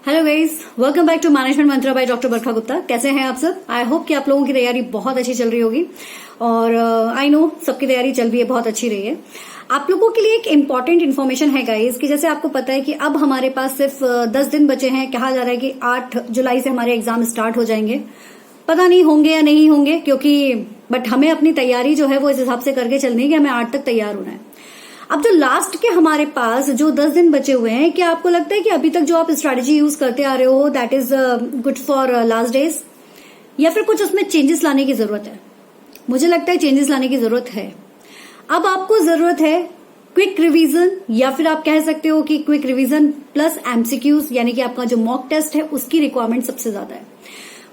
Hello guys, welcome back to management Mantra by doctor Barkha Gupta. कैसे हैं आप सब? आई होप कि आप लोगों की तैयारी बहुत अच्छी चल रही होगी और आई नो सबकी तैयारी चल रही है, बहुत अच्छी रही है। आप लोगों के लिए एक इम्पॉर्टेंट इन्फॉर्मेशन है गाइस कि जैसे आपको पता है कि अब हमारे पास सिर्फ 10 दिन बचे हैं। कहा जा रहा है कि 8 जुलाई से हमारे एग्जाम स्टार्ट हो जाएंगे। पता नहीं होंगे या नहीं होंगे, क्योंकि बट हमें अपनी तैयारी जो है वो इस हिसाब से करके चलनी है कि हमें 8 तक तैयार होना है। अब जो लास्ट के हमारे पास जो 10 दिन बचे हुए हैं, क्या आपको लगता है कि अभी तक जो आप स्ट्रैटेजी यूज करते आ रहे हो that is good for last days, या फिर कुछ उसमें चेंजेस लाने की जरूरत है? मुझे लगता है चेंजेस लाने की जरूरत है। अब आपको जरूरत है क्विक रिवीजन, या फिर आप कह सकते हो कि क्विक रिवीजन प्लस एमसीक्यूज, यानी कि आपका जो मॉक टेस्ट है उसकी रिक्वायरमेंट सबसे ज्यादा है।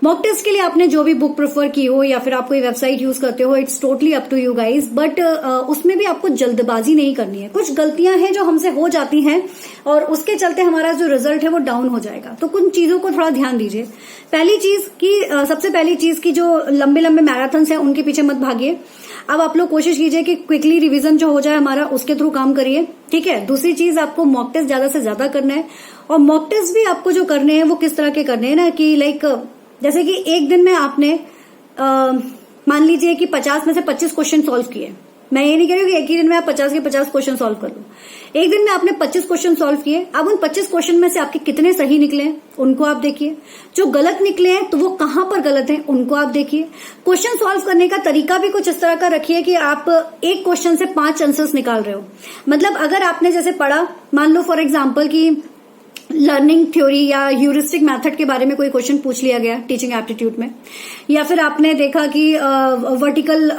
मॉक टेस्ट के लिए आपने जो भी बुक प्रेफर की हो या फिर आप कोई वेबसाइट यूज करते हो, it's totally up to you guys, but उसमें भी आपको जल्दबाजी नहीं करनी है। कुछ गलतियां हैं जो हमसे हो जाती हैं और उसके चलते हमारा जो रिजल्ट है वो डाउन हो जाएगा। तो कुछ चीजों को थोड़ा ध्यान दीजिए। पहली चीज की सबसे पहली चीज की जो लंबे लंबे मैराथन्स हैं उनके पीछे मत भागिए। अब आप लोग कोशिश कीजिए कि क्विकली रिवीजन जो हो जाए हमारा, उसके थ्रू काम करिए, ठीक है। दूसरी चीज, आपको मॉक टेस्ट ज्यादा से ज्यादा करना है। और मॉक टेस्ट भी आपको जो करने हैं वो किस तरह के करने हैं ना, कि लाइक जैसे कि एक दिन में आपने मान लीजिए कि 50 में से 25 क्वेश्चन सॉल्व किए। मैं ये नहीं कह रही हूँ कि एक ही दिन में आप 50 के 50 क्वेश्चन सॉल्व कर लो। एक दिन में आपने 25 क्वेश्चन सॉल्व किए। अब उन 25 क्वेश्चन में से आपके कितने सही निकले हैं उनको आप देखिए। जो गलत निकले हैं तो वो कहां पर गलत हैं उनको आप देखिए। क्वेश्चन सॉल्व करने का तरीका भी कुछ इस तरह का रखिए कि आप एक क्वेश्चन से 5 आंसर्स निकाल रहे हो। मतलब अगर आपने जैसे पढ़ा, मान लो फॉर एग्जाम्पल की लर्निंग थ्योरी या ह्यूरिस्टिक मेथड के बारे में कोई क्वेश्चन पूछ लिया गया टीचिंग एप्टीट्यूड में, या फिर आपने देखा कि वर्टिकल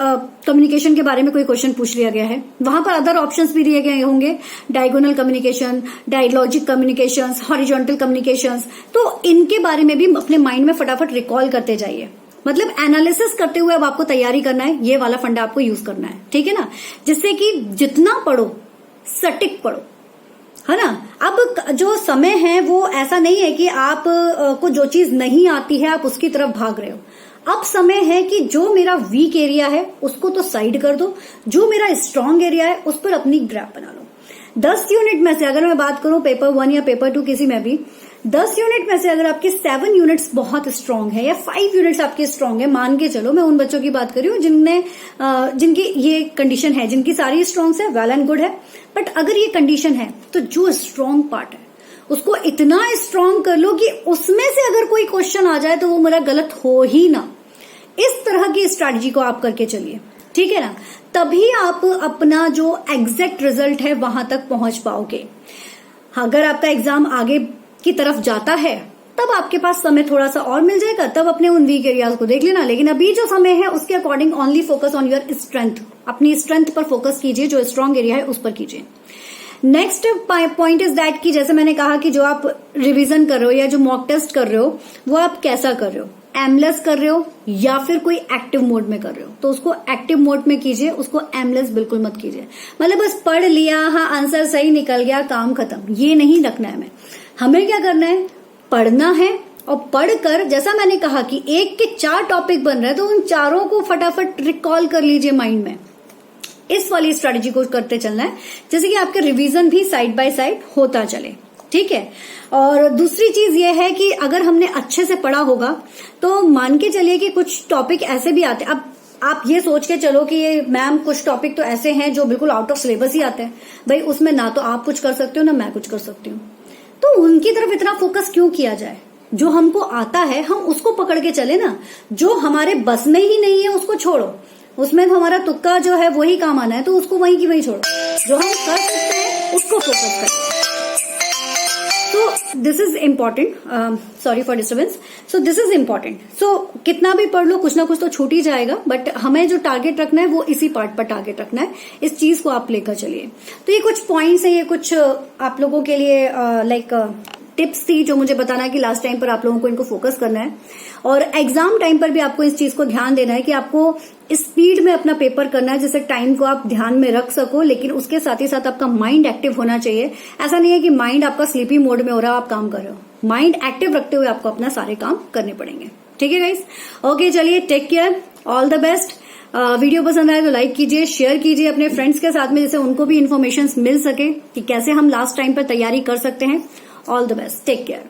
कम्युनिकेशन के बारे में कोई क्वेश्चन पूछ लिया गया है, वहां पर अदर ऑप्शंस भी दिए गए होंगे, diagonal communication, dialogic communications, horizontal communications. तो इनके बारे में भी अपने माइंड में फटाफट रिकॉल करते जाइए। मतलब एनालिसिस करते हुए अब आपको तैयारी करना है, ये वाला फंडा आपको यूज करना है, ठीक है ना, जिससे कि जितना पढ़ो सटीक पढ़ो, है ना। अब जो समय है वो ऐसा नहीं है कि आप को जो चीज नहीं आती है आप उसकी तरफ भाग रहे हो। अब समय है कि जो मेरा वीक एरिया है उसको तो साइड कर दो, जो मेरा स्ट्रांग एरिया है उस पर अपनी ग्रैप बना लो। 10 यूनिट में से अगर मैं बात करूं पेपर 1 या पेपर 2 किसी में भी, 10 यूनिट में से अगर आपके 7 यूनिट्स बहुत स्ट्रांग है या 5 यूनिट्स आपके स्ट्रांग है, मान के चलो, मैं उन बच्चों की बात कर रही हूँ जिनकी ये कंडीशन है, जिनकी सारी स्ट्रांग है, वेल एंड गुड है। बट अगर ये कंडीशन है तो जो स्ट्रांग पार्ट है उसको इतना स्ट्रांग कर लो कि उसमें से अगर कोई क्वेश्चन आ जाए तो वो मेरा गलत हो ही ना। इस तरह की स्ट्रैटेजी को आप करके चलिए, ठीक है ना। तभी आप अपना जो एग्जैक्ट रिजल्ट है वहां तक पहुंच पाओगे। अगर आपका एग्जाम आगे की तरफ जाता है तब आपके पास समय थोड़ा सा और मिल जाएगा, तब अपने उन वीक एरियाज को देख लेना। लेकिन अभी जो समय है उसके according only focus on your strength, अपनी स्ट्रेंथ पर फोकस कीजिए, जो स्ट्रांग एरिया है उस पर कीजिए। नेक्स्ट पॉइंट इज दैट कि जैसे मैंने कहा कि जो आप रिवीजन कर रहे हो या जो मॉक टेस्ट कर रहे हो वो आप कैसा कर रहे हो, एमलेस कर रहे हो या फिर कोई एक्टिव मोड में कर रहे हो, तो उसको एक्टिव मोड में कीजिए, उसको एमलेस बिल्कुल मत कीजिए। मतलब बस पढ़ लिया, हाँ आंसर सही निकल गया, काम खत्म, ये नहीं रखना है। हमें क्या करना है, पढ़ना है, और पढ़कर जैसा मैंने कहा कि एक के 4 टॉपिक बन रहे हैं तो उन चारों को फटाफट रिकॉल कर लीजिए माइंड में। इस वाली स्ट्रेटेजी को करते चलना है, जैसे कि आपके रिवीजन भी साइड बाय साइड होता चले, ठीक है। और दूसरी चीज ये है कि अगर हमने अच्छे से पढ़ा होगा तो मान के चलिए कि कुछ टॉपिक ऐसे भी आते हैं। अब आप ये सोच के चलो कि ये मैम कुछ टॉपिक तो ऐसे हैं जो बिल्कुल आउट ऑफ सिलेबस ही आते हैं, भाई उसमें ना तो आप कुछ कर सकते हो ना मैं कुछ कर सकती हूँ, तो उनकी तरफ इतना फोकस क्यों किया जाए। जो हमको आता है हम उसको पकड़ के चले ना, जो हमारे बस में ही नहीं है उसको छोड़ो, उसमें तो हमारा तुक्का जो है वही काम आना है, तो उसको वहीं की वहीं छोड़ो। जो हम कर सकते हैं उसको फोकस करें। तो this is important, sorry for disturbance. So this is important. So कितना भी पढ़ लो कुछ ना कुछ तो छूट ही जाएगा, बट हमें जो टारगेट रखना है वो इसी पार्ट पर टारगेट रखना है। इस चीज को आप लेकर चलिए। तो ये कुछ पॉइंट्स हैं, ये कुछ आप लोगों के लिए लाइक टिप्स थी जो मुझे बताना है कि लास्ट टाइम पर आप लोगों को इनको फोकस करना है, और एग्जाम टाइम पर भी आपको इस चीज को ध्यान देना है कि आपको स्पीड में अपना पेपर करना है, जिससे टाइम को आप ध्यान में रख सको, लेकिन उसके साथ ही साथ आपका माइंड एक्टिव होना चाहिए। ऐसा नहीं है कि माइंड आपका स्लीपी मोड में हो रहा है, आप काम कर रहे हो। माइंड एक्टिव रखते हुए आपको अपना सारे काम करने पड़ेंगे, ठीक है गाइस। ओके, चलिए, take care, all the best. Video पसंद आए तो लाइक कीजिए, शेयर कीजिए अपने फ्रेंड्स के साथ में, जिससे उनको भी इन्फॉर्मेशन मिल सके कि कैसे हम लास्ट टाइम पर तैयारी कर सकते हैं। All the best, take care.